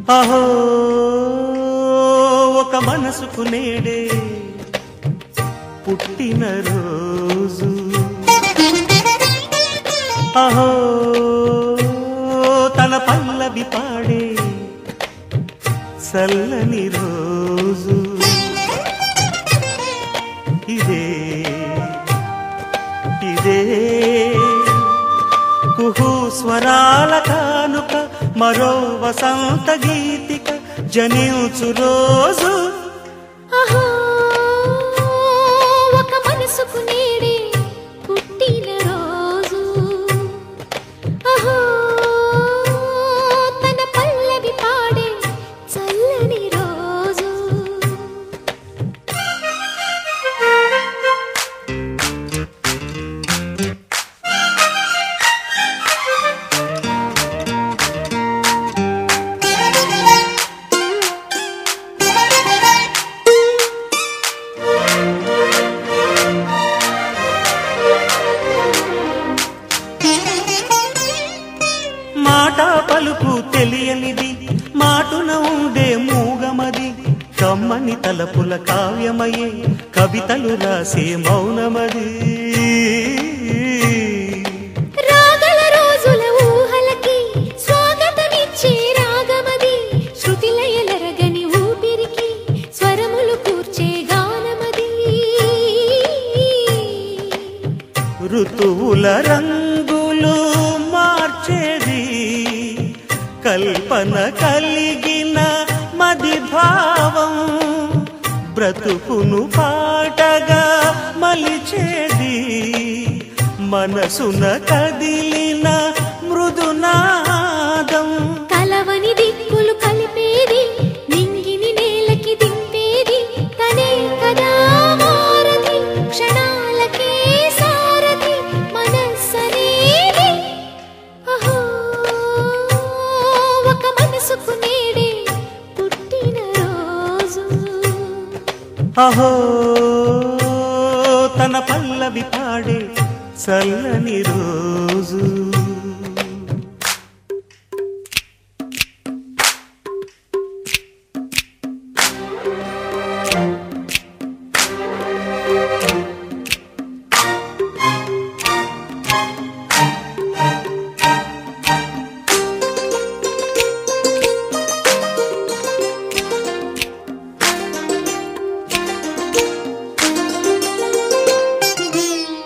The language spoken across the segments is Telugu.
అహో ఒక మనసుకు నేడే పుట్టిన రోజు అహో తన పల్లవి పాడే చల్లని రోజు ఇదే ఇదే కుహు స్వరాల కానుక మరో వసంత గీతిక జనించు రోజు అహో ఒక మనసుకు నేడే పుట్టిన రోజు అహో తన పల్లవి పాడే చల్లని రోజు మాట పలుకు తెలియనిది మాటున ఉండే మూగమది కమ్మని తలపుల కావ్యమయే కవితలు రాసే మౌనమది రాగల రోజుల ఊహలకి స్వాగతమిచ్చే రాగమది శృతిలయలరగని ఊపిరికి స్వరములు కూర్చే గానమది ఋతువుల రంగులు మార్చేది కల్పన కలిగిన మది భావం బ్రతుకును పాటగా మలిచేది మనసున కదిలిన మృదునాదం కలవని దిక్కులు కలిపేది నింగిని నేలకి దింపేది తనే కదా మారది క్షణాలకే సారది మనస్సనేది అహో ఒక మనసుకు నేడే పుట్టిన రోజు అహో తన పల్లవి పాడే చల్లని రోజు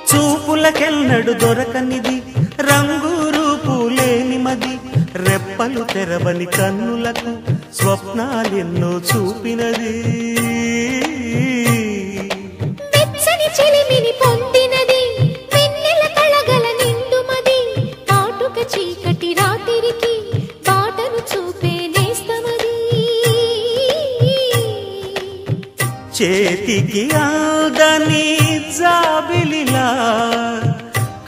చూపులకెన్నడు దొరకనిది రంగు రూపు లేని మది రెప్పలు తెరవని కన్నులకు స్వప్నాలెన్నో చూపినది వెచ్చని చెలిమిని పొందినది వెన్నెల కళగల నిండుమది కాటుక చీకటి రాత్రికి బాటను చూపే నేస్తమది చేతికి ఆదని జాబిలిలా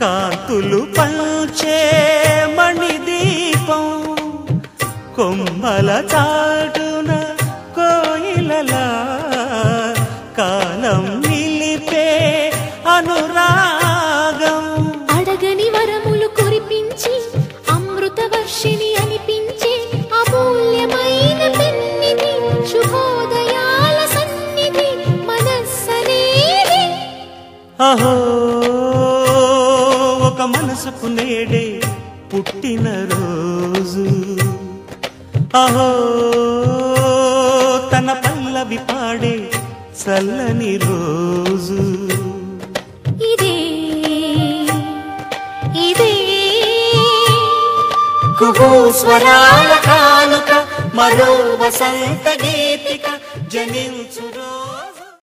కాంతులు పంచే మణిదీపం కొమ్మల చాటున కోయిలలా కాలం నిలిపే అనురాగం అడగని వరములు కురిపించి అమృత వర్షిణి అనిపించే అమూల్యమైన పెన్నిది శుభోదయాల సన్నిధి మనస్సనేది అహో ఒక మనసుకు నేడే పుట్టిన రోజు అహో తన పల్లవి పాడే చల్లని రోజు ఇదే ఇదే కుహు స్వరాల కానుక మరో వసంత గీతిక జనించు